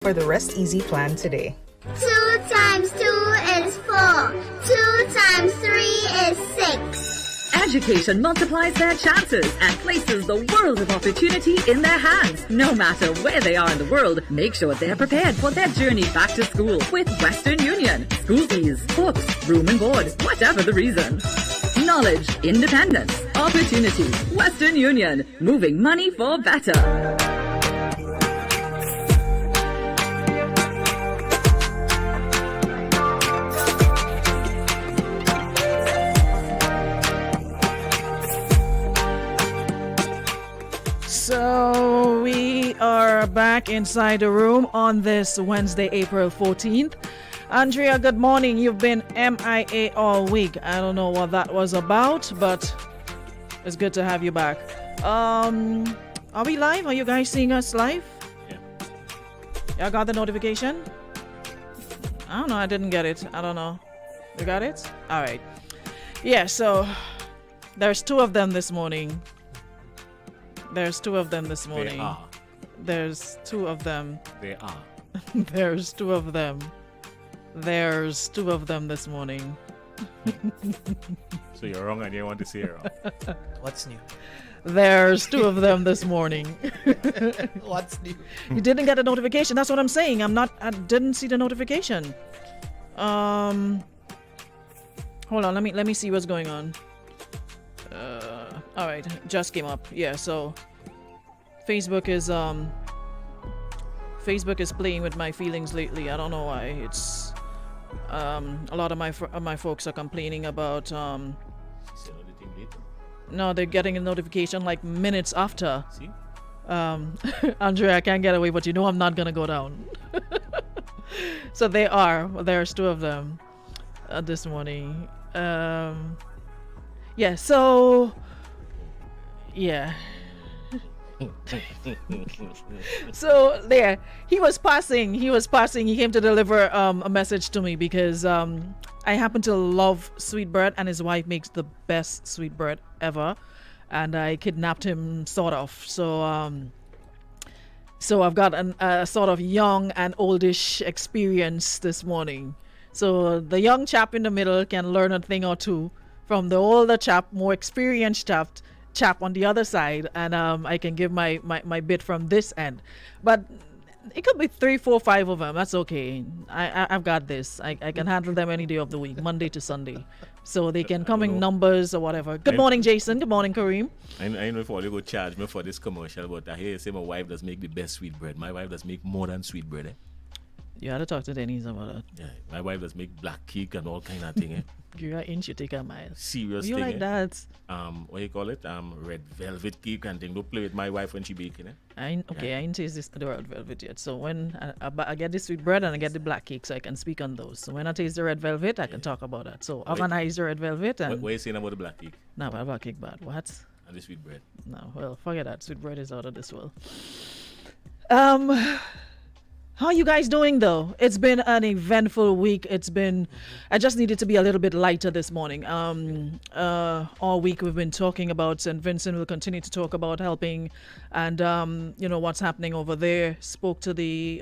for the Rest Easy plan today. 2 times 2 is 4. 2 times 3 is 6. Education multiplies their chances and places the world of opportunity in their hands. No matter where they are in the world, make sure they're prepared for their journey back to school with Western Union. School fees, books, room and board, whatever the reason. Knowledge, independence, opportunity. Western Union, moving money for better. So we are back inside the room on this Wednesday, April 14th. Andrea, good morning. You've been MIA all week. I don't know what that was about, but it's good to have you back. Are we live? Are you guys seeing us live? Yeah. Y'all got the notification? I don't know. I didn't get it. I don't know. You got it? All right. Yeah, so there's two of them this morning. There's two of them this morning. They are. There's two of them. They are. There's two of them. There's two of them this morning. So you're wrong and you want to say you're wrong. What's new? There's two of them this morning. What's new? You didn't get a notification. That's what I'm saying. I didn't see the notification. Hold on. Let me see what's going on. All right, just came up. Yeah, so Facebook is playing with my feelings lately. I don't know why. It's a lot of my folks are complaining about She said all the thing later. no, they're getting a notification like minutes after. See? Andrea, I can't get away, but you know I'm not gonna go down. So there's two of them this morning. Yeah, so yeah. So there, he was passing. He came to deliver a message to me because I happen to love sweetbread, and his wife makes the best sweetbread ever, and I kidnapped him sort of. So so I've got a sort of young and oldish experience this morning. So the young chap in the middle can learn a thing or two from the older chap, more experienced chap on the other side, and I can give my bit from this end. But it could be 3, 4, 5 of them. That's okay. I've got this. I can handle them any day of the week, Monday to Sunday. So they can come in numbers or whatever. Good morning, Jason. Good morning, Kareem. I know if all you go charge me for this commercial, but I hear you say my wife does make the best sweetbread. My wife does make more than sweetbread. Eh? You had to talk to Denise about that. Yeah, my wife does make black cake and all kind of thing. Eh? You're an inch, you take a mile. Serious You thing. like eh? that? What you call it? Red velvet cake and thing. Don't play with my wife when she baking. Eh? I didn't taste the red velvet yet. So when I get the sweet bread and I get the black cake, so I can speak on those. So when I taste the red velvet, I can talk about that. So organize the red velvet and. What are you saying about the black cake? No, but black cake bad. What? And the sweet bread? No, well, forget that. Sweet bread is out of this world. How are you guys doing though? It's been an eventful week. I just needed to be a little bit lighter this morning. All week we've been talking about St. Vincent. We'll continue to talk about helping and, what's happening over there. Spoke to the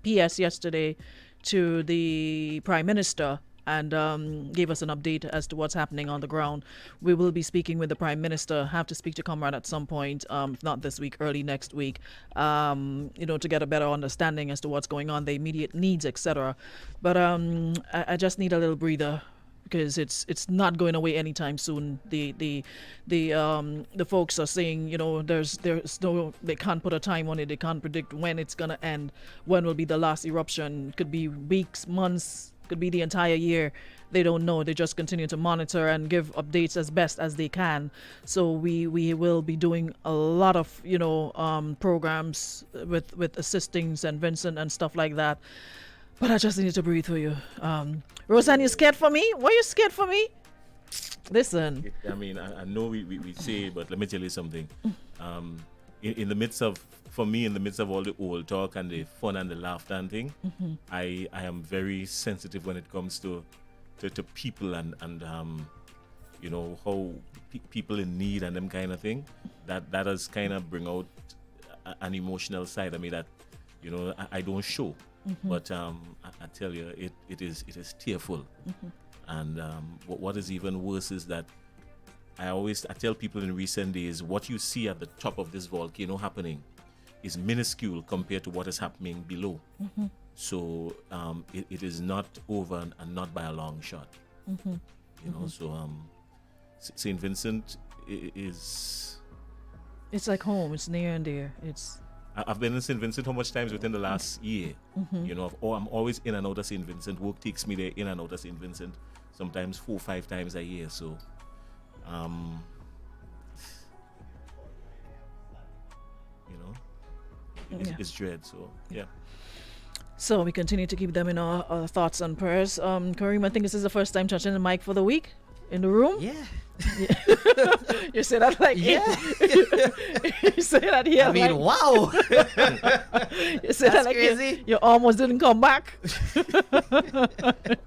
PS yesterday to the Prime Minister and gave us an update as to what's happening on the ground. We will be speaking with the Prime Minister, have to speak to Comrade at some point, if not this week, early next week, to get a better understanding as to what's going on, the immediate needs, etc. But I just need a little breather because it's not going away anytime soon. The folks are saying, there's no, they can't put a time on it. They can't predict when it's gonna end, when will be the last eruption. It could be weeks, months, could be the entire year. They don't know. They just continue to monitor and give updates as best as they can. So we will be doing a lot of programs with assisting St. Vincent and stuff like that. But I just need to breathe for you. Roseanne, you scared for me? Were you scared for me? Listen. I mean, I know we say, but let me tell you something. In the midst of all the old talk and the fun and the laughter and thing, I am very sensitive when it comes to people and how people in need and them kind of thing. That does kind of bring out an emotional side of me that You know, I don't show, but I tell you, it is tearful. And what is even worse is that I tell people in recent days, what you see at the top of this volcano happening is minuscule compared to what is happening below. So it is not over and not by a long shot. You know, so St. Vincent is... It's like home. It's near and dear. I've been in St. Vincent how much times within the last year? You know, I'm always in and out of St. Vincent. Work takes me there in and out of St. Vincent, sometimes 4 or 5 times a year. So, you know, it's dread. So, yeah. So we continue to keep them in our thoughts and prayers. Kareem, I think this is the first time touching the mic for the week in the room. Yeah. You say that like Yeah. you say that here. I mean, like, wow. you say that That's like crazy. You almost didn't come back.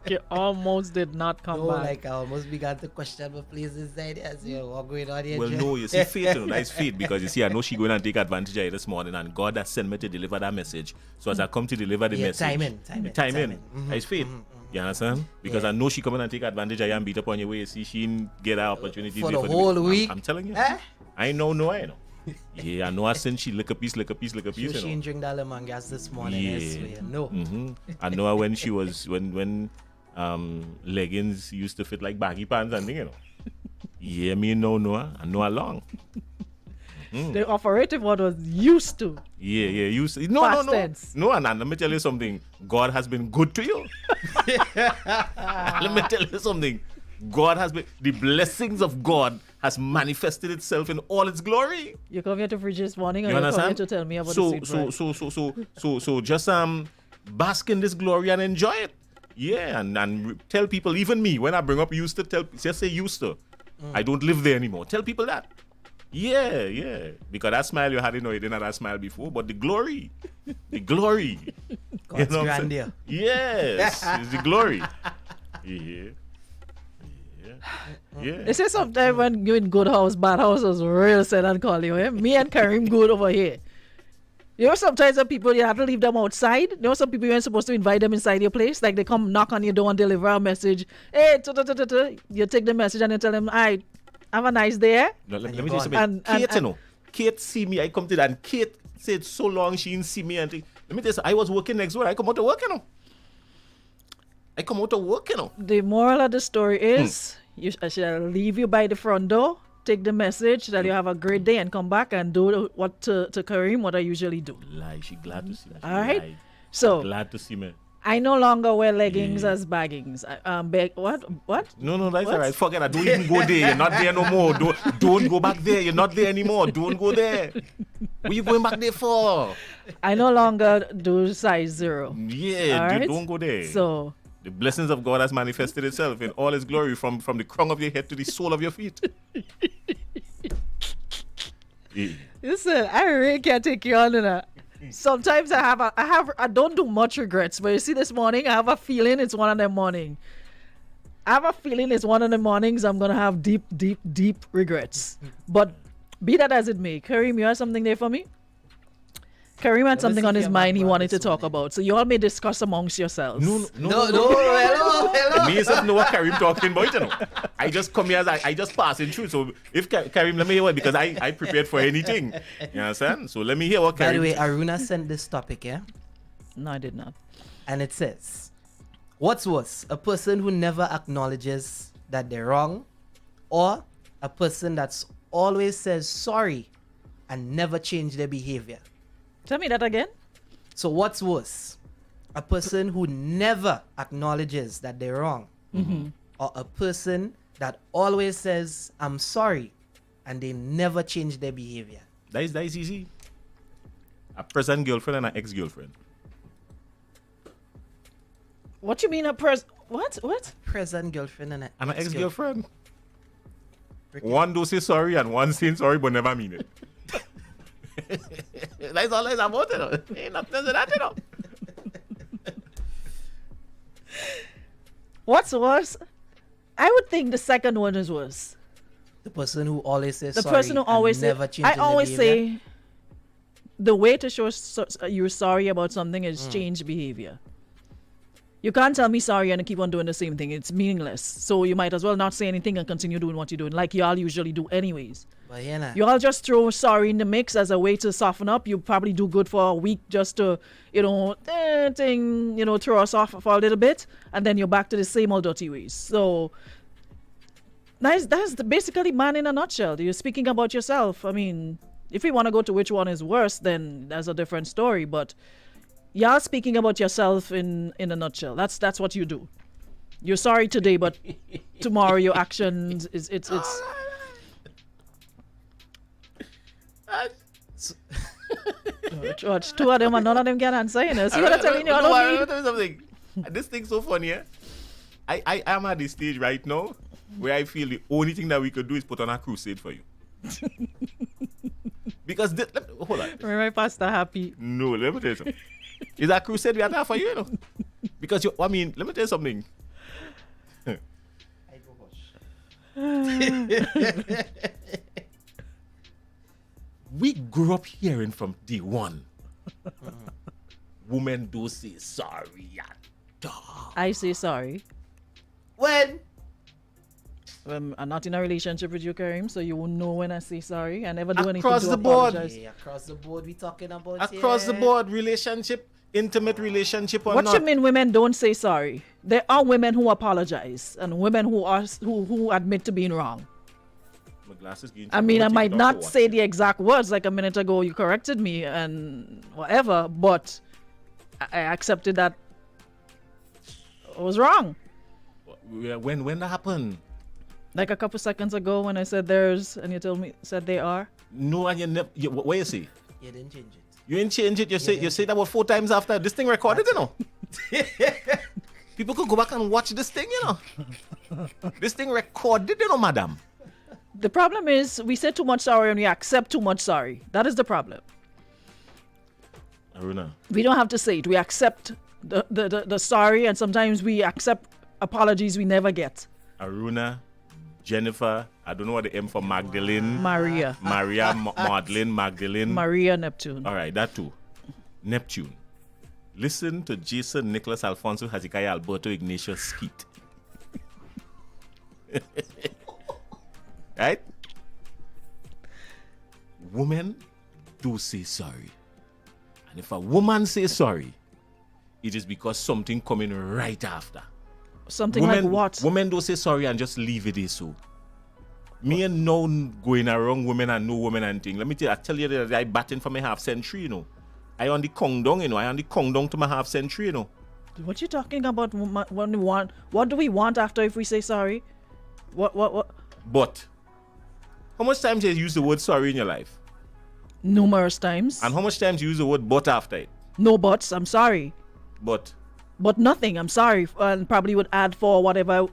You almost did not come No, back. like I almost began to question my place inside as you know, what going on here. Well, Jay? no, you see, faith, you know, that's faith, because you see, I know she going to take advantage of it this morning, and God has sent me to deliver that message. So as I come to deliver the Yeah, message, time in. That's faith. You understand? Because I know she coming and take advantage of you and beat up on your way. See, she didn't get her opportunity For there the whole week. I'm telling you. Eh? I know. Yeah, I know. I sent she lick a piece. So she You didn't know. drink that lemon gas this morning. Yeah. I swear. No. I know her when she was when leggings used to fit like baggy pants and thing, you know. Yeah, me know her. I know her long. The operative one was used to. Yeah. You see, Past no. tense. No, and let me tell you something. God has been good to you. Let me tell you something. God has been, the blessings of God has manifested itself in all its glory. You come here to preach this morning, or You you come here understand? to tell me about the sweet bread? So just bask in this glory and enjoy it. Yeah, and tell people, even me, when I bring up used to, just say used to. I don't live there anymore. Tell people that. Yeah. Because that smile you had, you didn't have that smile before, but the glory. God's what I'm grandeur. saying? Yes, it's the glory. Yeah. They say sometimes when you in good house, bad house is real sad and call you. Eh? Me and Kareem good over here. You know, sometimes some people, you have to leave them outside. You know, some people you ain't supposed to invite them inside your place. Like they come knock on your door and deliver a message. Hey, you take the message and you tell them, all right, have a nice day. Eh? No, let you're me just say, gone. Kate, you know, Kate see me, I come to that, and Kate said so long she didn't see me. And let me tell you, I was working next door. I come out to work, you know. The moral of the story is, I shall leave you by the front door, take the message that you have a great day and come back and do what to Kareem, what I usually do. Lie, she glad to see me. All right. So Glad to see me. I no longer wear leggings as baggings. What? No, that's What? all right. Forget that. Don't even go there. You're not there no more. Don't go back there. You're not there anymore. Don't go there. What you going back there for? I no longer do size 0. Yeah, All right? don't go there. So The blessings of God has manifested itself in all its glory from the crown of your head to the sole of your feet. Yeah. listen, I really can't take you on that. Sometimes I don't do much regrets, but you see this morning I have a feeling it's one of them morning. I have a feeling it's one of the mornings I'm gonna have deep regrets. But be that as it may, Kareem, you have something there for me? Kareem had something on his mind he wanted to talk about. So you all may discuss amongst yourselves. No. Hello. Me yourself know what Kareem talking about, you know. I just come here as I just passing through. So if Kareem, let me hear what, because I prepared for anything. You understand? So let me hear what Kareem. By the way, Aruna sent this topic, yeah? No, I did not. And it says, what's worse, a person who never acknowledges that they're wrong, or a person that's always says sorry and never change their behavior? Tell me that again. So what's worse, a person who never acknowledges that they're wrong, or a person that always says I'm sorry and they never change their behavior? That is easy. A present girlfriend and an ex-girlfriend. What you mean What? Present girlfriend and And an ex-girlfriend. Ricky. One do say sorry and one saying sorry but never mean it. That's all it's about, you know. Ain't nothing to that, you know. What's worse? I would think the second one is worse. The person who always says The sorry person who always and never say, changes I always their behavior. say, the way to show you're sorry about something is change behavior. You can't tell me sorry and keep on doing the same thing. It's meaningless. So you might as well not say anything and continue doing what you're doing, like y'all usually do anyways. But yeah, You all just throw sorry in the mix as a way to soften up. You probably do good for a week just to, throw us off for a little bit, and then you're back to the same old dirty ways. So that's basically man in a nutshell. You're speaking about yourself. I mean, if we want to go to which one is worse, then that's a different story. But y'all speaking about yourself in a nutshell. That's what you do. You're sorry today, but tomorrow your actions it's George, two of them and none of them can answer, you know. See what I'm telling you? Let me tell you something. This thing's so funny, yeah? I am at this stage right now where I feel the only thing that we could do is put on a crusade for you. Because, hold on. My pastor happy. No, let me tell you something. Is that crusade we have for you, you know? Because, let me tell you something. We grew up hearing from day one. Women do say sorry at all. I say sorry. when I'm not in a relationship with you, Kareem, so you won't know when I say sorry. I never do anything Across to the board. apologize. yeah, across the board we talking about Across the board, relationship, intimate relationship or What not. you mean women don't say sorry? There are women who apologize and women who admit to being wrong. My glasses getting I mean, I too might much not to say watch. the exact words like a minute ago. You corrected me and whatever, but I accepted that I was wrong. When that happened? Like a couple seconds ago when I said theirs and you told me said they are. No, and you never. What you say? You didn't change it. You didn't change it. You say that about 4 times after this thing recorded, you know. People could go back and watch this thing, you know. This thing recorded, you know, madam. The problem is we say too much sorry and we accept too much sorry. That is the problem. Aruna. We don't have to say it. We accept the sorry, and sometimes we accept apologies we never get. Aruna, Jennifer, I don't know what the M for Magdalene. Maria. Madeline, Magdalene. Maria Neptune. All right, that too. Neptune. Listen to Jason, Nicholas, Alfonso, Hezekiah, Alberto, Ignatius, Skeet. Right? Women do say sorry. And if a woman says sorry, it is because something coming right after. Something like what? Women don't say sorry and just leave it there so. Me and no going around women and no women and thing. Let me tell you that I batting for my half century, you know. I on the countdown, you know. I on the countdown to my half century, you know. What you talking about? When we want? What do we want after if we say sorry? What? But how much times you use the word sorry in your life? Numerous times. And how much times you use the word but after it? No buts. I'm sorry. But Nothing. I'm sorry, and probably would add for whatever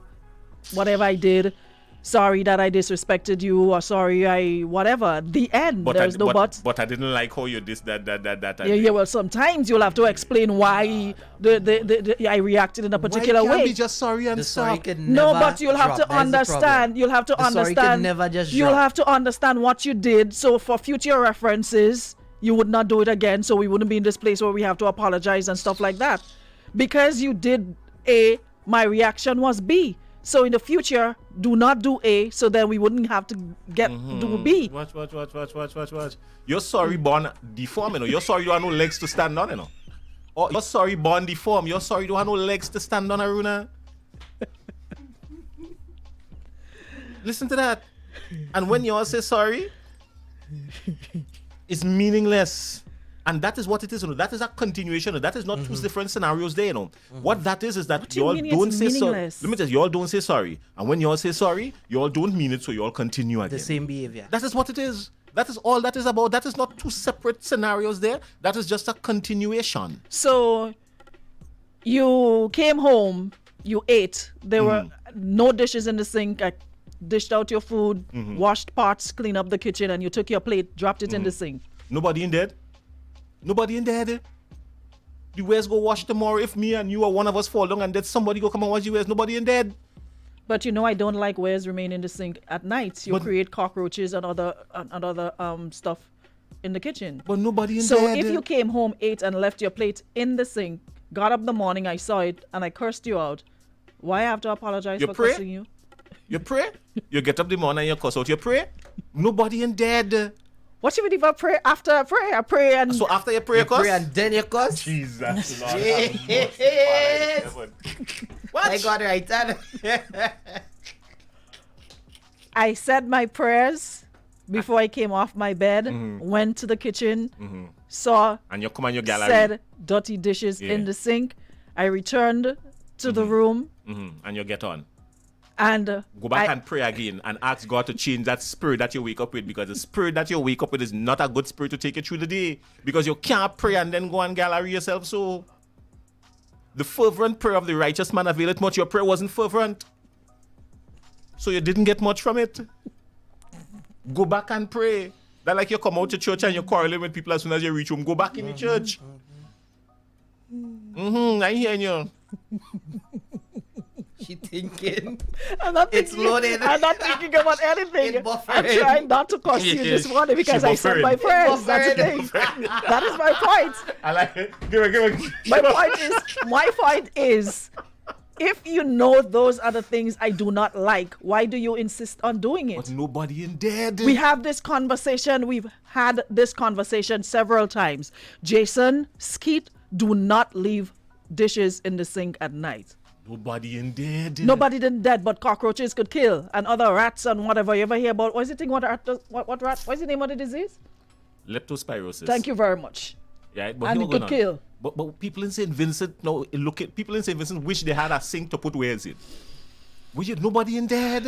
I did. Sorry that I disrespected you, or sorry I whatever. The end. There's no buts. But I didn't like how you this that. Yeah. Well, sometimes you'll have to explain why I reacted in a particular Why can't way. be just sorry and The sorry stop? could No, never but you'll have drop. to That's the understand. problem. You'll have to The sorry could understand. never just You'll drop. have to understand what you did. So for future references, you would not do it again. So we wouldn't be in this place where we have to apologize and stuff like that. Because you did A, my reaction was B. So in the future, do not do A, so then we wouldn't have to do B. Watch. You're sorry born deformed, you know. You're sorry you don't have no legs to stand on, you know. Or you're sorry born deformed. You're sorry you don't have no legs to stand on, Aruna. Listen to that. And when you all say sorry, it's meaningless. And that is what it is, you know. That is a continuation. You know. That is not two different scenarios there, you know. What that is that do you you all mean it's don't say sorry. meaningless? Let me tell you, you all don't say sorry. And when you all say sorry, you all don't mean it, so you all continue again. The same behavior. That is what it is. That is all that is about. That is not two separate scenarios there. That is just a continuation. So you came home, you ate. There were no dishes in the sink. I dished out your food, washed pots, cleaned up the kitchen, and you took your plate, dropped it in the sink. Nobody in there? Nobody in there? The wares go wash tomorrow. If me and you or one of us fall down and then somebody go come and wash the wares, nobody in there. But you know I don't like wares remain in the sink at night. You But- create cockroaches and other stuff. in the kitchen. But nobody in So there. if you came home, ate, and left your plate in the sink, got up in the morning, I saw it, and I cursed you out, why I have to apologize You for pray? cursing you? You pray? You get up the morning and you cuss out. You pray? Nobody in dead. What you mean if I pray after I pray? I pray and So after you pray, You cuss? pray and then you cuss. Jesus, Lord. Yes. I got right. I said my prayers before I came off my bed, went to the kitchen, saw, And you come on your gallery. said dirty dishes Yeah. in the sink. I returned to the room And you get on. and Go back I- and pray again and ask God to change that spirit that you wake up with, because the spirit that you wake up with is not a good spirit to take you through the day, because you can't pray and then go and gallery yourself. So the fervent prayer of the righteous man availeth much. Your prayer wasn't fervent, so you didn't get much from it. Go back and pray. That like you come out to church and you're quarreling with people as soon as you reach home. Go back in the church. I hear you. She thinking. I'm not It's thinking, loaded. I'm not thinking about anything. It's buffering. I'm trying not to cost you this morning because I said my prayers. That's the thing. That is my point. I like it. Give it. My point is, if you know those are the things I do not like, why do you insist on doing But it? nobody in dead. We have this conversation. We've had this conversation several times. Jason, Skeet, do not leave dishes in the sink at night. Nobody in dead. Nobody didn't dead, but cockroaches could kill, and other rats and whatever. You ever hear about what is the thing? What rat? What rat? What's the name of the disease? Leptospirosis. Thank you very much. Yeah, but And here it we could go now. kill. But people in St. Vincent, no, look at people in St. Vincent wish they had a sink to put where is it. Nobody in dead.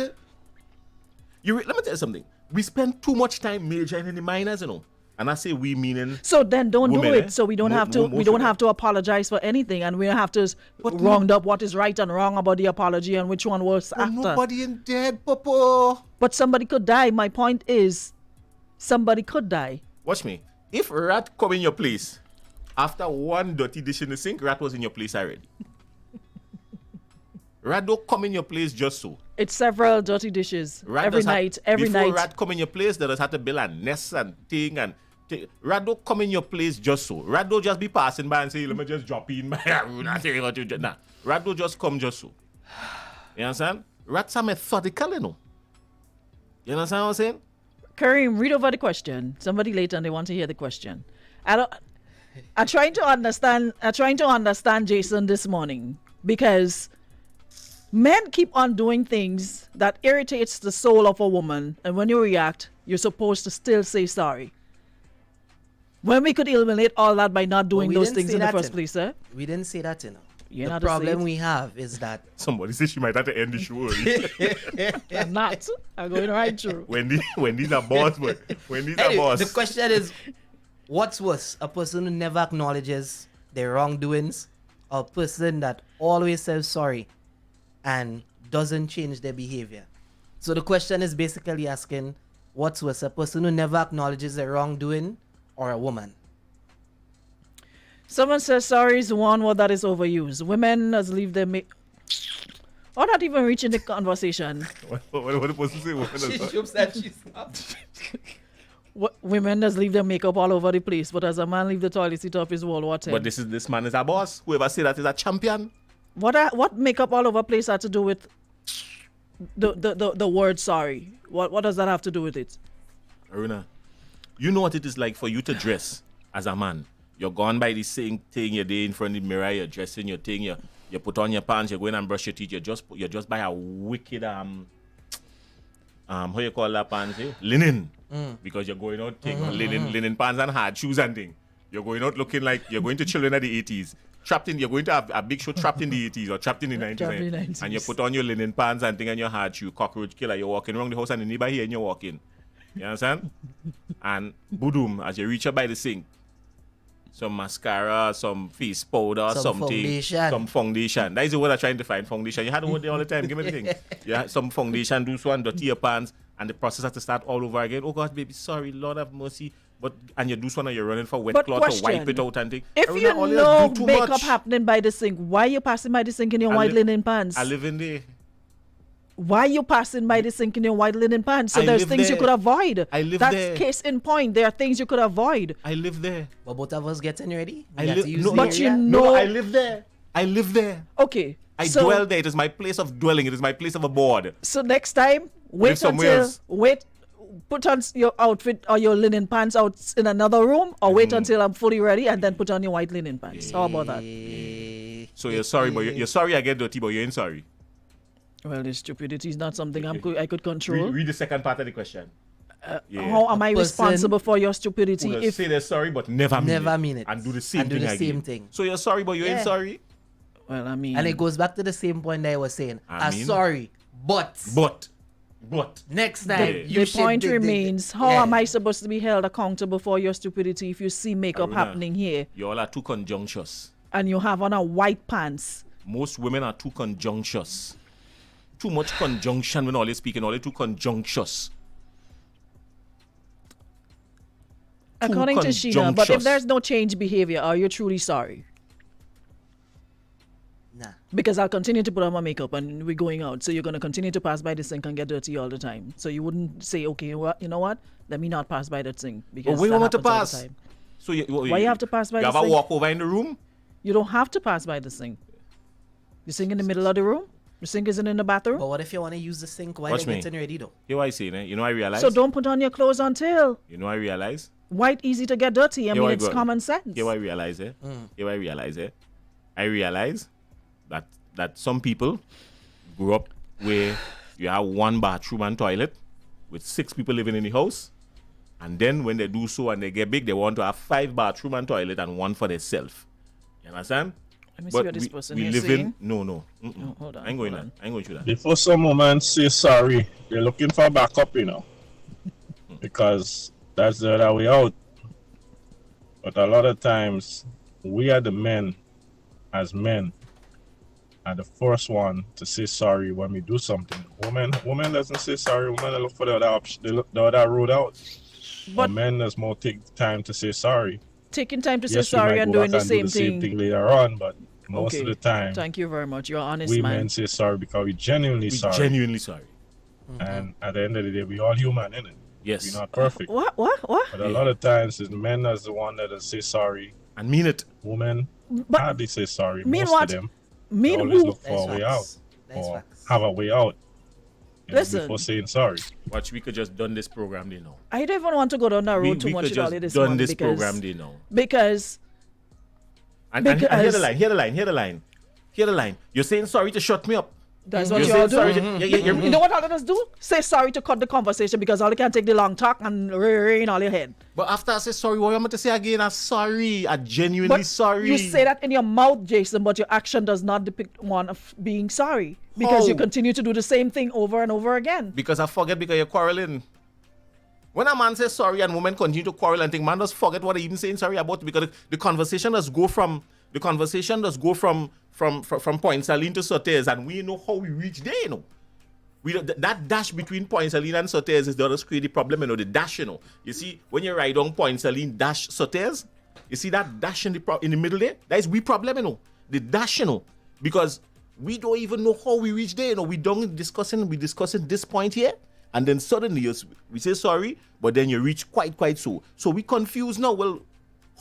Let me tell you something. We spend too much time majoring in the minors, you know. And I say we meaning. So then don't Women, do it. eh? So we don't Mo- have to. mo- We most don't of have to apologize for anything, and we don't have to round up what is right and wrong about the apology and which one was But after. nobody in dead, Papa. But somebody could die. My point is, somebody could die. Watch me. If rat come in your place, after one dirty dish in the sink, rat was in your place already. Rat don't come in your place just so. It's several dirty dishes Rat every does have- night. Every before night. rat come in your place, there does have to build a nest and thing and rat don't come in your place just so. Rat don't just be passing by and say, let me just drop in my Aruna. Say what you do. Nah. Rat don't just come just so. You understand? Rats are methodical, you know. You understand what I'm saying? Kareem, read over the question. Somebody later and they want to hear the question. I'm trying to understand Jason this morning because men keep on doing things that irritates the soul of a woman, and when you react, you're supposed to still say sorry. When we could eliminate all that by not doing we those didn't things say in the that, first you know. place, eh? We didn't say that, you know. You're The not to say problem it. we have is that Somebody said she might have to end the show early. I'm not. I'm going right through. Wendy's a boss, but Wendy's a Anyway, boss. the question is, what's worse, a person who never acknowledges their wrongdoings, or a person that always says sorry and doesn't change their behavior? So the question is basically asking, what's worse, a person who never acknowledges their wrongdoing, or a woman? Someone says sorry is one word that is overused. Women as leave their or not even reaching the conversation. What the person say? Women just leave their makeup all over the place, but as a man leave the toilet seat off his wall, what? But this man is a boss. Whoever say that is a champion. What makeup all over place had to do with the word sorry? What does that have to do with it? Aruna, you know what it is like for you to dress as a man. You're gone by the same thing, you're there in front of the mirror, you're dressing your thing, you put on your pants, you're going and brush your teeth, you're just by a wicked how you call that pants? Linen. Because you're going out linen pants and hard shoes and thing. You're going out looking like you're going to children of the 80s. You're going to have a big show trapped in the 80s or trapped in the 90s. Trapped in the 90s. And you put on your linen pants and thing and your hard shoe, cockroach killer, you're walking around the house and the neighbor here and you're walking. You understand? And boom, as you reach up by the sink, some mascara, some face powder, Some something. foundation. Some foundation. That is the word I'm trying to find. Foundation. You had the word there all the time. Give me the thing. Yeah, some foundation, do so and dirty your pants, and the process has to start all over again. Oh God, baby, sorry, Lord have mercy. And you do so and you're running for wet But cloth to question, wipe it out and thing. If Aruna, you all know do too makeup much. happening by the sink, why are you passing by the sink in your white linen pants? I live in there. Why you passing by the sink in your white linen pants? So I there's live things you there. could avoid. I live That's there. case in point. There are things you could avoid. I live there. But both of us getting ready. I We have live. to use No, the But you area. know- no, I live there. I live there. Okay. I so, dwell there. It is my place of dwelling. It is my place of abode. So next time, wait somewhere until else. put on your outfit or your linen pants out in another room, or wait until I'm fully ready and then put on your white linen pants. How about that? So you're sorry, but you're sorry I get dirty, but you ain't sorry. Well, this stupidity is not something I could control. Read the second part of the question. Yeah. How am I person responsible for your stupidity Who if say they're sorry, but never mean it. and do the same And do thing the again. same thing. So you're sorry, but you ain't Yeah. sorry. well, I mean, And it goes back to the same point that I was saying. I I'm mean- sorry, but But next time The- you the should point do the- remains, how yeah. am I supposed to be held accountable for your stupidity if you see makeup Aruna, happening here you all are too conjunctious. and you have on a white pants? Most women are too conjunctious. Too much conjunction when all they speaking, all they too conjunctious. According to Sheena, but if conjunctious. there's no change behavior, are you truly sorry? Nah. Because I'll continue to put on my makeup and we're going out. So you're going to continue to pass by the sink and get dirty all the time. So you wouldn't say, okay, you know what? Let me not pass by that sink. Because But we that want to happens all the pass. time. So you, Why you have to pass by you the have a sink? walk over in the room? You don't have to pass by the sink. The sink in the middle of the room? The sink isn't in the bathroom? But what if you want to use the sink while Watch they're me. getting ready though? Hear what I say, eh? You know I realize? So don't put on your clothes until. You know I realize? White easy to get dirty. I Here mean, I it's go. common sense. Hear what I realize, eh? Hear what I realize, eh? I realize that some people grew up where you have one bathroom and toilet with 6 people living in the house. And then when they do so and they get big, they want to have 5 bathroom and toilet and one for themselves. You understand? Let me see what this person we is live saying. in no. Oh, hold on, I ain't going hold there. I ain't going through that. Before some woman say sorry, they're looking for backup, because that's the other way out. But a lot of times, we are the men, as men, are the first one to say sorry when we do something. Woman doesn't say sorry. Women look for the other option, they look the other road out. But But men does more take time to say sorry. taking time to say Yes, we sorry might and go doing back the and do same thing. later on, but most Okay. of the time, Thank you very much. You're an honest we man. men say sorry because we genuinely We sorry. genuinely sorry. And at the end of the day, we all human, innit? Yes. We're not perfect. What? But a lot of times, it's men as the one that say sorry. And mean it. Women But hardly say sorry. mean Most what? of them mean always who? look for a way out That's or facts. have a way out Listen. before saying sorry. Watch, we could just done this program, they know. I don't even want to go down that road too We much could with all just of this done one this because, program, they know. because And hear the Because- line, hear the line. You're saying sorry to shut me up. that's what You're you all saying do. sorry to, yeah, You know what all of us do? Say sorry to cut the conversation because all you can take the long talk and rain all your head. But after I say sorry, what am I to say again? I'm sorry. I'm genuinely But sorry. you say that in your mouth, Jason, but your action does not depict one of being sorry because you How? continue to do the same thing over and over again. Because I forget because you're quarreling. When a man says sorry and women continue to quarrel and think, man does forget what I even saying sorry about because the conversation does go from Point Saline to Sotes, and we know how we reach there, We that dash between Point Saline and Sotes is the other crazy problem, the dash, You see, when you ride on Point Saline dash Sotes, you see that dash in the middle there? That is we problem, The dash, because we don't even know how we reach there, We discussing this point here, and then suddenly we say sorry, but then you reach quite so. So we confused now. Well,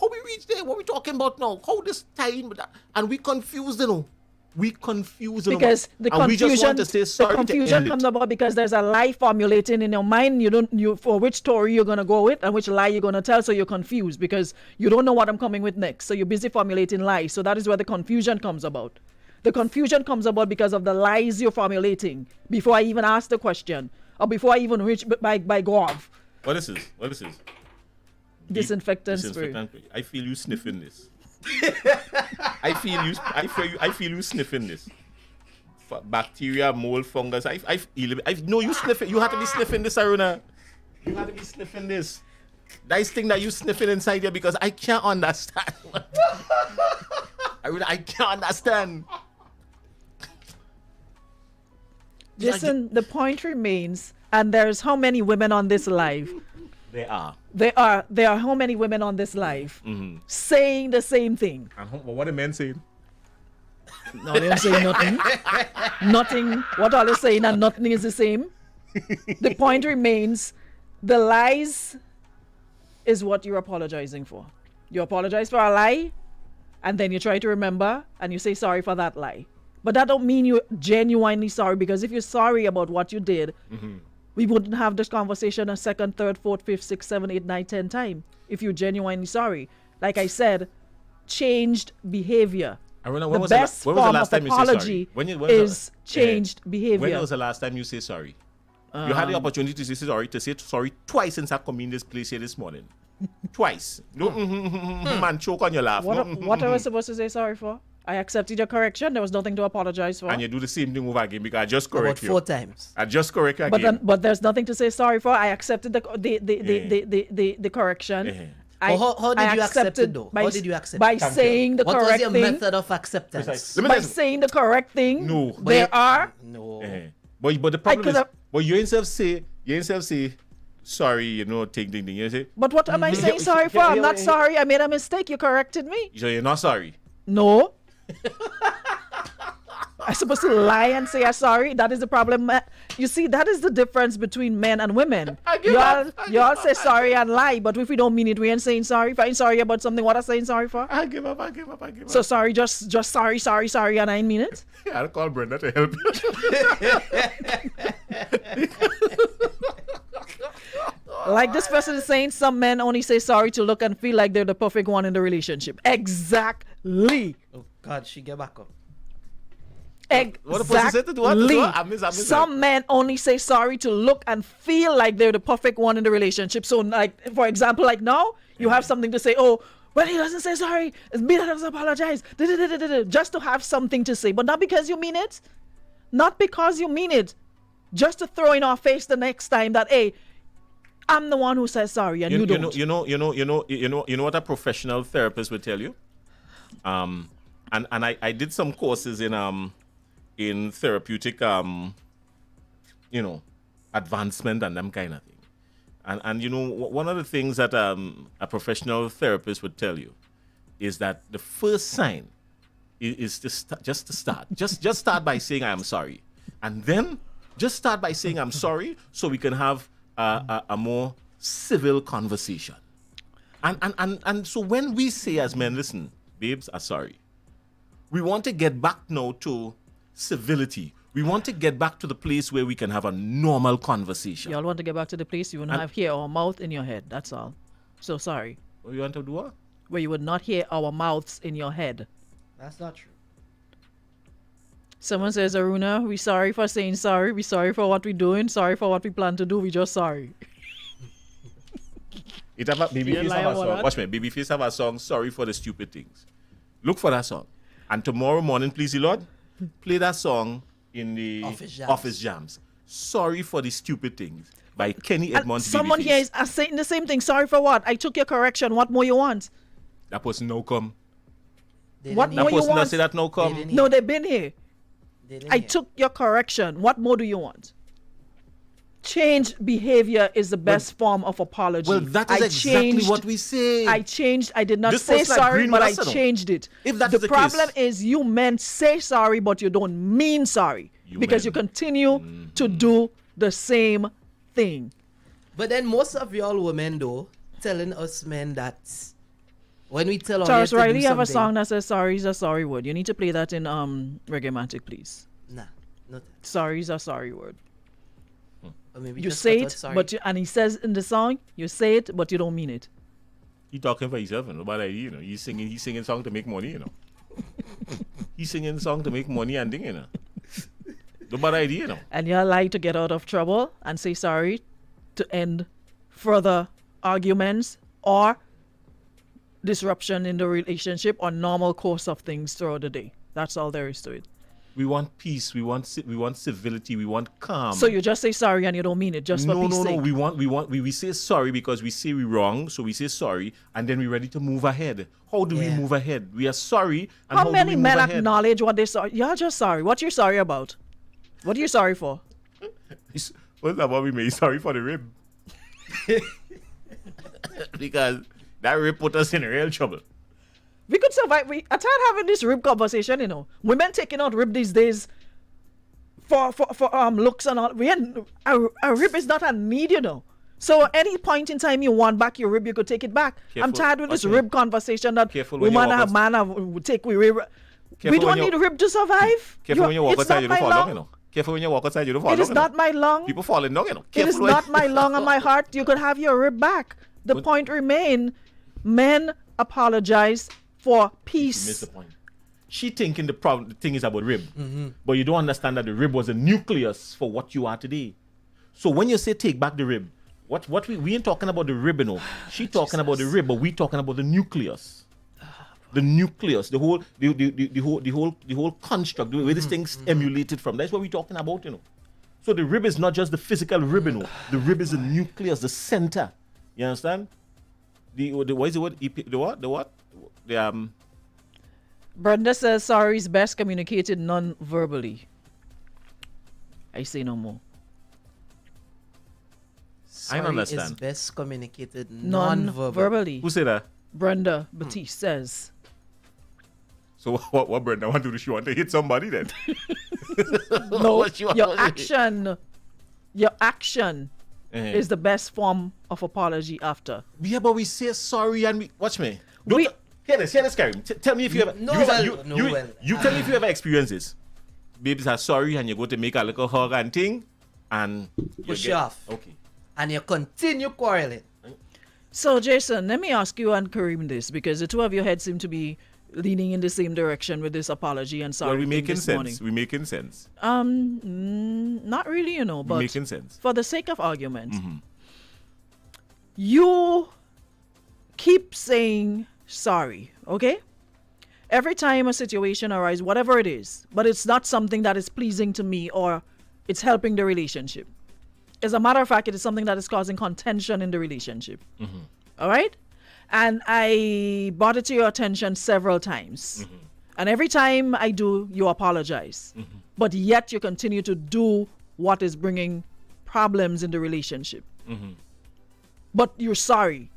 how we reach there? What we talking about now? How this time? And we confused, We confused, Because the and we just want confusion, to say the sorry to confusion end it. comes about because there's a lie formulating in your mind. You for which story you're gonna go with and which lie you're gonna tell, so you're confused because you don't know what I'm coming with next. So you're busy formulating lies. So that is where the confusion comes about. The confusion comes about because of the lies you're formulating before I even ask the question or before I even reach by go off. What is this? Disinfectant spray. Disinfectant spray. I feel you sniffing this. I feel you sniffing this. Bacteria, mold, fungus. No, you sniff it. You have to be sniffing this, Aruna. You have to be sniffing this. Nice thing that you sniffing inside here because I can't understand. Aruna, I can't understand. Listen, the point remains, and there's how many women on this live? They are. There are how many women on this live saying the same thing. And what are men saying? No, they don't say nothing. Nothing. What all is saying and nothing is the same. The point remains, the lies is what you're apologizing for. You apologize for a lie, and then you try to remember, and you say sorry for that lie. But that don't mean you're genuinely sorry, because if you're sorry about what you did, we wouldn't have this conversation a second, third, fourth, fifth, sixth, seventh, eighth, ninth, 10th time if you're genuinely sorry. Like I said, changed behavior. Aruna, The best form of apology is changed behavior. When was the last time you say sorry? You had the opportunity to say sorry twice since I come in this place here this morning. Twice. No, man, choke on your laugh. What I was supposed to say sorry for? I accepted your correction. There was nothing to apologize for. And you do the same thing over again because I just About correct you. 4 times. I just correct you again. But there's nothing to say sorry for. I accepted the correction. How did you accept it though? How did you accept by it? saying the What was correct your thing? method of acceptance? Precisely. By saying the correct thing. No. There are. No. But the problem is, could've- but you ain't say, sorry, take. You say, But what am I saying sorry for? I'm not sorry. I made a mistake. You corrected me. so you're not sorry. No. I'm supposed to lie and say I'm sorry. That is the problem. You see, that is the difference between men and women. Y'all say sorry and lie, but if we don't mean it, we ain't saying sorry. If I ain't sorry about something, what I'm saying sorry for? I give up. So sorry, just sorry, and I ain't mean it. I'll call Brenda to help you. Like this person is saying, some men only say sorry to look and feel like they're the perfect one in the relationship. Exactly. Oh God, she get back up. What the person said to do what? I miss Some men only say sorry to look and feel like they're the perfect one in the relationship. So, like, for example, like now, you have something to say, oh, well, he doesn't say sorry. It's me that doesn't apologize. Just to have something to say, but not because you mean it. Not because you mean it. Just to throw in our face the next time that, hey, I'm the one who says sorry and you don't. You know what a professional therapist would tell you? And I did some courses in therapeutic advancement and them kind of thing. And one of the things that a professional therapist would tell you is that the first sign is to start. Just start by saying I am sorry. And then just start by saying I'm sorry so we can have a more civil conversation. And so when we say as men, listen, babes are sorry. We want to get back now to civility. We want to get back to the place where we can have a normal conversation. Y'all want to get back to the place you would not have hear our mouth in your head. That's all. So sorry. Oh, you want to do what? Where you would not hear our mouths in your head. That's not true. Someone says, Aruna, we sorry for saying sorry. We sorry for what we're doing. Sorry for what we plan to do. We just sorry. It have a Babyface have a song. Watch me. Babyface have a song, Sorry for the Stupid Things. Look for that song. And tomorrow morning, please, the Lord, play that song in the office jams. Sorry for the Stupid Things by Kenny Edmonds. Someone here is saying the same thing. Sorry for what? I took your correction. What more you want? That person no come. What more That you person that want? say that no come. No, they've been here. I took your correction. What more do you want? Changed behavior is the best form of apology. Well, that is exactly what we say. I changed. I did not This say person sorry, agreeing but with I us, or no? changed it. If that's the the problem case- is you men say sorry, but you don't mean sorry because you continue to do the same thing. But then most of y'all women though telling us men that when we tell our Charles men to Riley do have a something- song that says sorry is a sorry word. You need to play that in Reggae-matic, please. Nah, not. Sorry is a sorry word. Or maybe You just say cut out it, sorry. but and he says in the song, you say it, but you don't mean it. He talking for himself, and nobody, he's singing song to make money, He's singing song to make money and thing, Nobody idea, And you like to get out of trouble and say sorry to end further arguments or disruption in the relationship or normal course of things throughout the day. That's all there is to it. We want peace. We want civility. We want calm. So you just say sorry and you don't mean it, just for peace sake. We say sorry because we say we're wrong. So we say sorry, and then we're ready to move ahead. How do we Yeah. move ahead? We are sorry. And How do many we move men ahead? acknowledge what they're sorry? You're just sorry. What you're sorry about? What are you sorry for? What's that what we made? Sorry for the rib. Because that rib put us in real trouble. We could survive. I tired having this rib conversation, you know. Women taking out rib these days for looks and all. A rib is not a need, you know. So at any point in time you want back your rib, you could take it back. Careful. I'm tired with this rib conversation that Careful when woman you walk and man have take we rib. We when don't you- need rib to survive. Careful when you walk it's outside, not you my don't fall down, lung. you know. Careful when you walk outside, you don't fall It down. is you know. not my lung. People falling down, you know. It is Careful when- not my lung and my heart. You could have your rib back. The But- point remain, men apologize for You peace. missed the point. She thinking the thing is about rib, Mm-hmm. but you don't understand that the rib was a nucleus for what you are today. So when you say take back the rib, what we ain't talking about the rib, you know. She talking about the rib, but we talking about the nucleus. The nucleus, the whole construct, the way this thing's emulated from. That's what we're talking about, you know. So the rib is not just the physical rib, you know. The rib is the nucleus, the center. You understand? The what is the word? The what? Brenda says sorry is best communicated non-verbally. I say no more. Sorry understand. is best communicated non-verbal. Non-verbally. Who said that? Brenda Batiste says. So what Brenda want to do? She want to hit somebody then? No, What she want your to do? action Eh. is the best form of apology after. Yeah, but we say sorry and we watch me. We- Hear this, Kareem. Tell me if you ever. No, you, well, you, no, you, well. you tell me if you ever experience this. Babies are sorry and you go to make a little hug and thing, and you Push you off. Okay. And you continue quarreling. So, Jason, let me ask you and Kareem this, because the two of your heads seem to be leaning in the same direction with this apology and sorry Well, we thing making this sense. morning. We making sense. Not really, you know, We but making sense. for the sake of argument, you keep saying sorry, okay? Every time a situation arises, whatever it is, but it's not something that is pleasing to me or it's helping the relationship. As a matter of fact, it is something that is causing contention in the relationship. All right? And I brought it to your attention several times. And every time I do, you apologize. But yet you continue to do what is bringing problems in the relationship. But you're sorry.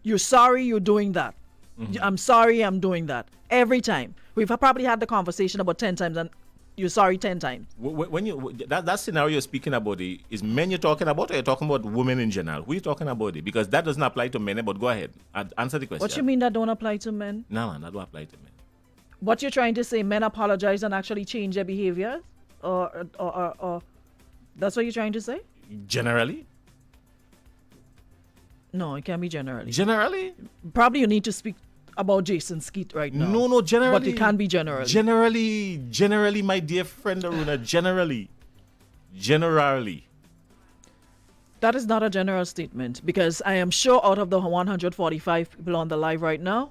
You're sorry you're doing that. I'm sorry I'm doing that. Every time. We've probably had the conversation about 10 times and you're sorry 10 times. When you that scenario you're speaking about, is men you're talking about, or you're talking about women in general? Who are you talking about? Because that doesn't apply to men. But go ahead, answer the question. What you mean that don't apply to men? No, man, that don't apply to men. What you're trying to say, men apologize and actually change their behavior? Or that's what you're trying to say? Generally, No, it can't be generally. generally, Probably you need to speak about Jason Skeet right now. no, generally. But it can be generally. Generally, my dear friend Aruna, generally. That is not a general statement, because I am sure out of the 145 people on the live right now,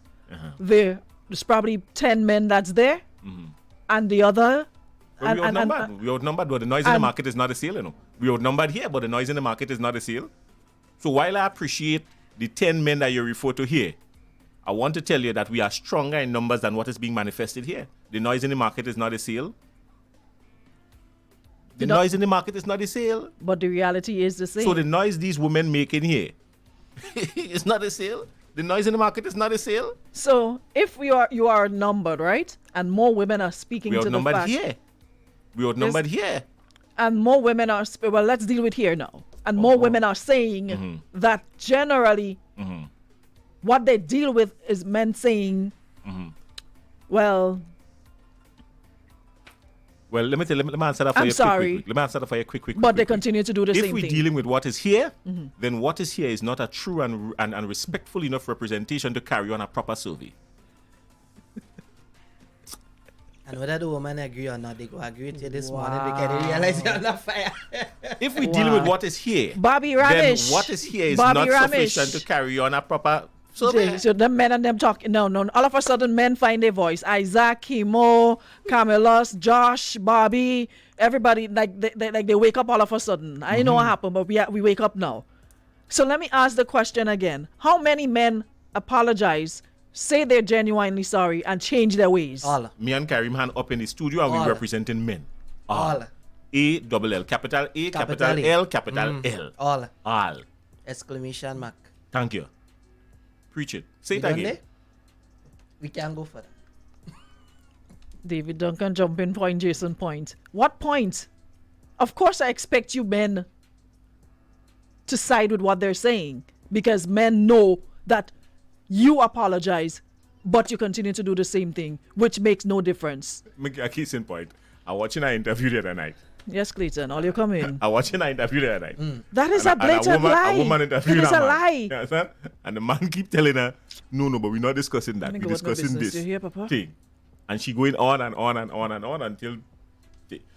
there's probably 10 men that's there, and the other. But we outnumbered. We outnumbered, but the noise in the market is not a sale, you know. We outnumbered here, but the noise in the market is not a sale. So while I appreciate the 10 men that you refer to here, I want to tell you that we are stronger in numbers than what is being manifested here. The noise in the market is not a sale. The noise in the market is not a sale. But the reality is the same. So the noise these women make in here is not a sale. The noise in the market is not a sale. So if you are numbered, right, and more women are speaking We to the outnumbered fact, here. We outnumbered here. and more women are well, let's deal with here now, and more women are saying that generally what they deal with is men saying, well, Well, let me answer that for I'm you. sorry. Quick. Let me answer that for you quick. but they quick. continue to do the If same we're thing. dealing with what is here, then what is here is not a true and respectful enough representation to carry on a proper survey. And whether the woman agree or not, they go agree with you this morning because they realize you're on the fire. If we're dealing with what is here, Bobby then Ramesh. what is here is Bobby not Ramesh. sufficient to carry on a proper survey. So the men and them talking. No. All of a sudden, men find their voice. Isaac, Kimo, Camelos, Josh, Bobby, everybody they wake up all of a sudden. I know what happened, but we wake up now. So let me ask the question again: how many men apologize, say they're genuinely sorry, and change their ways? All. Me and Kareem hand up in the studio and All. we representing men. All. A-double-L, capital A, capital Capital A. L, capital L. All. All. Exclamation mark. Thank you. Preach it. Say You it done again. there? we can go for that. David Duncan, jump in point, Jason point. What point? Of course, I expect you men to side with what they're saying because men know that you apologize, but you continue to do the same thing, which makes no difference. Make a case in point. I watching an interview the other night. Yes, Clayton, all you come in. I watching an interview the other night. That is a blatant lie. A woman interviewed It is that a man. lie. You understand? And the man keep telling her, no, but we're not discussing that. Nigga, We're what no discussing business this you hear, Papa? thing. And she going on and on and on and on until...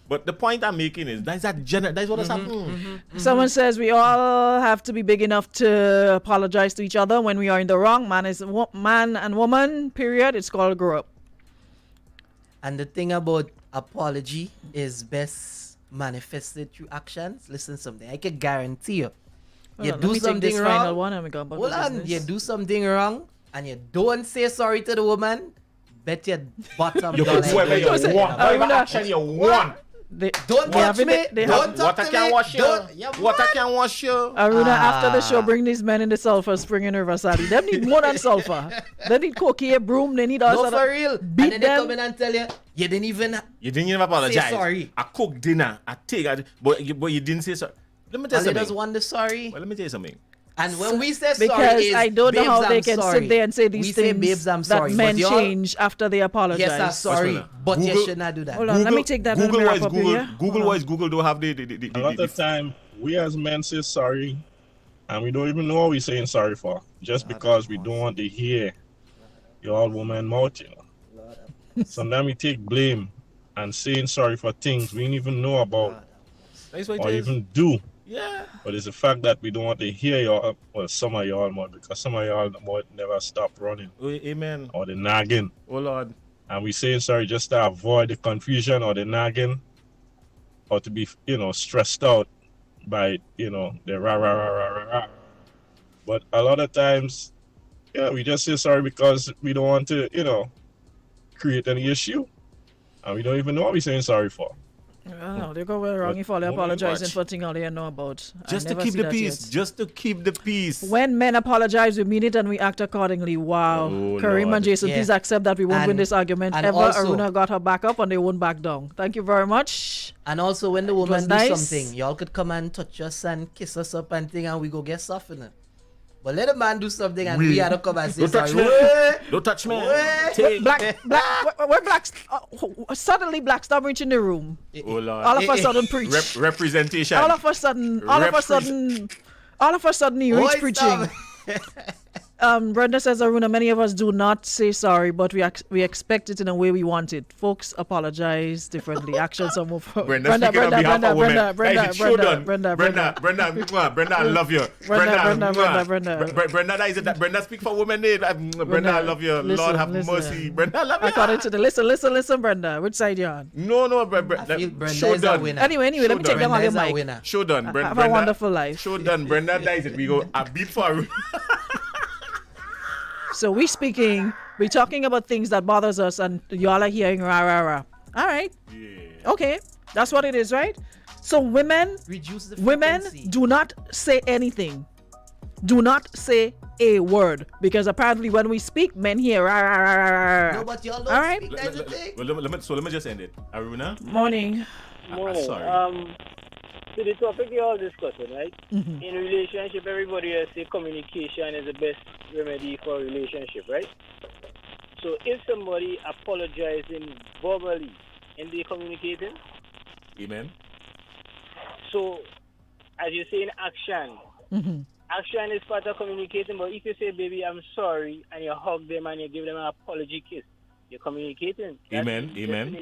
But the point I'm making is that's what has happened. Someone says we all have to be big enough to apologize to each other when we are in the wrong. Man and woman, period. It's called grow up. And the thing about apology is best manifested through actions. Listen, something I can guarantee you. You Let do me take something this final wrong. one and we go about Hold on. business. You do something wrong and you don't say sorry to the woman. Bet your bottom You dollar. could whoever you Just say, want. Whatever Aruna, action you want. Don't touch me. Don't talk Water to can me. wash you. Don't- Yeah, Water what? can wash you. Aruna, after the show, Ah. bring these men in the sulfur spring in River Sally. Them need more than sulfur. They need cocaine, broom, they need all No, sort for of- real. Beat And then they them. come in and tell you, you didn't even. You didn't even apologize. sorry. I cook dinner. I take it. But you didn't say sorry. Let me tell All you they just something. want the sorry. Well, let me tell you something. And when we say sorry, Because is, I don't know how "Babes, they I'm can sorry." sit there and say these we things say, babes, I'm sorry. that men but y'all- change after they apologize. Yes, I'm sorry, What's but you Google- should not do that. Hold on, let me take that Google and wrap wise, up here, Google, yeah? Google Hold on. wise, Google don't have the A lot of time, we as men say sorry, and we don't even know what we're saying sorry for, just because we don't want to hear your old woman mouth, you know. Sometimes we take blame and saying sorry for things we didn't even know about That's what or it is. even do. Yeah. But it's the fact that we don't want to hear your, well, some of y'all more, because some of y'all might never stop running Oh, amen. or the nagging. Oh Lord. And we saying sorry just to avoid the confusion or the nagging or to be, stressed out by, the rah, rah, rah, rah, rah, rah. But a lot of times, we just say sorry because we don't want to, create any issue. And we don't even know what we're saying sorry for. Oh, they go well wrong But if all they not apologizing much. for things all they know about. I Just to never keep see the that peace. yet. Just to keep the peace. When men apologize, we mean it and we act accordingly. Wow. Oh, Kareem Lord. and Jason, Yeah. please accept that we won't win And- this argument and ever. also- Aruna got her back up and they won't back down. Thank you very much. And also, when the was woman do nice. something, y'all could come and touch us and kiss us up and thing, and we go get softened. But let a man do something and we had to come and say Don't touch sorry. me. Wait. Don't touch me. Wait. Take. We're blacks. Suddenly, blacks stop reaching the room. Oh Lord. All of a sudden, preach. Representation. All of a sudden, he Oi, reached preaching. stop. Brenda says, Aruna, many of us do not say sorry, but we expect it in a way we want it. Folks apologize differently. Actions are more. Brenda, speaking on behalf of women. Guys, it's show done. Brenda, Brenda, I love you. Brenda. Brenda, that is it. Brenda, speak for women. Brenda, I love you. Lord have mercy. Brenda, I love you. According to the listen, Brenda. Which side you on? No, I feel Brenda show is a done. winner. Anyway, let me take them on Brenda your is a mic. winner. Show done. Have Brenda, a wonderful life. Show done. Brenda dies it. We go a beat for So we talking about things that bothers us, and y'all are hearing rah rah rah. All right, Yeah. okay, that's what it is, right? So women Reduce the Women frequency. do not say anything. Do not say a word, because apparently when we speak, men hear rah, rah, rah, rah, rah. No, but y'all don't All right. speak. That's the thing. Well, let me just end it. Aruna? Morning. Morning. Sorry. So the topic you're all discussing, right? Mm-hmm. In relationship, everybody has say communication is the best remedy for a relationship, right? So if somebody apologizing verbally and they communicating, Amen. so as you say in action, Mm-hmm. action is part of communicating, but if you say, baby, I'm sorry, and you hug them and you give them an apology kiss, you're communicating. That Amen, is amen.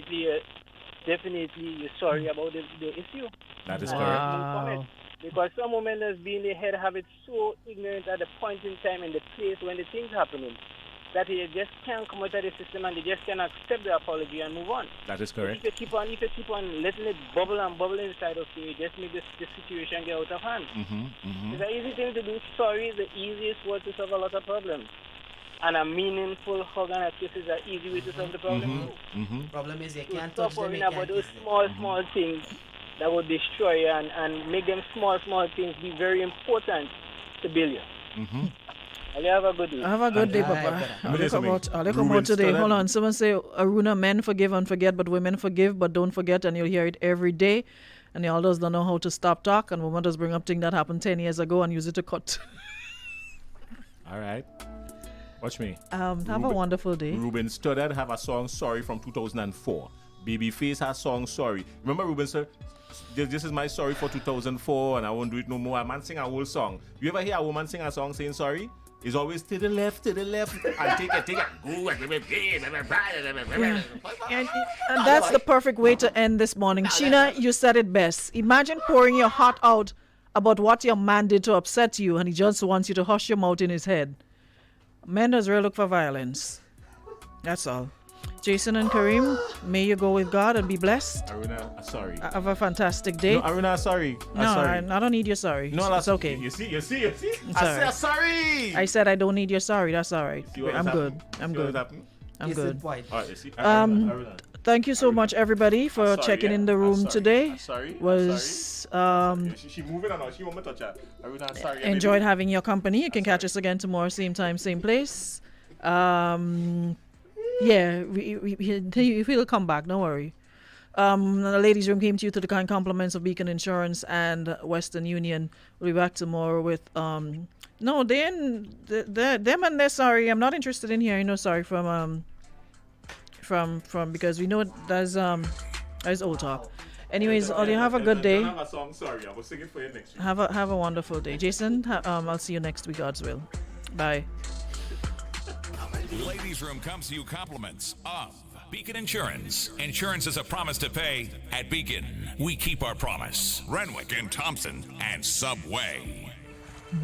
Definitely you're sorry about the issue. That is And correct. move from it. Because some women that's been in the head have it so ignorant at the point in time and the place when the things happening that they just can't come out of the system and they just can't accept the apology and move on. That is If correct. you keep on letting it bubble and bubble inside of you, it just make the situation get out of hand. It's an easy thing to do. Sorry is the easiest word to solve a lot of problems. And a meaningful hug and a kiss is an easy way to solve the problem too. Problem is you So can't stop touch them. worrying You about can't those kiss them. small things that would destroy you and make them small things be very important to build you. You have a good day. Have a good day, Alright, Papa. brother. I'll come out today. Ruben Hold on. Someone say, Aruna, men forgive and forget, but women forgive but don't forget, and you'll hear it every day. And the elders don't know how to stop talk, and women just bring up things that happened 10 years ago and use it to cut. All right. Watch me. Have a wonderful day. Ruben Studdard have a song Sorry from 2004. Babyface has song Sorry. Remember Ruben sir? This is my sorry for 2004 and I won't do it no more. A man sing a whole song. You ever hear a woman sing a song saying sorry? It's always to the left, and take it. And that's the perfect way to end this morning. Sheena, you said it best. Imagine pouring your heart out about what your man did to upset you, and he just wants you to hush your mouth in his head. Men does really look for violence. That's all. Jason and Kareem, may you go with God and be blessed. Aruna, sorry. Have a fantastic day. No, Aruna, sorry. No, sorry. I don't need your sorry. No, It's okay. You see. It's I alright. said sorry. I said I don't need your sorry. That's all right. See what I'm has good. happened? I'm See what good. has happened? I'm Case good. in point. All right, you see. Aruna. Thank you so much, everybody, for sorry, checking yeah? in the I'm room sorry. today. I'm sorry. I'm Was She moving or not? She want me to touch her. Aruna, I'm sorry. enjoyed having your company. You can catch us again tomorrow, same time, same place. Yeah, he'll come back. Don't worry. The ladies' room came to you to the kind compliments of Beacon Insurance and Western Union. We'll be back tomorrow with no, them and they're sorry. I'm not interested in hearing no sorry from because we know there's old talk. Anyways, all you have a good day. Have a song, sorry. I will sing it for you next week. Have a wonderful day, Jason. I'll see you next week, God's will. Bye. Ladies' Room comes to you compliments of Beacon Insurance. Insurance is a promise to pay. At Beacon, we keep our promise. Renwick and Thompson and Subway.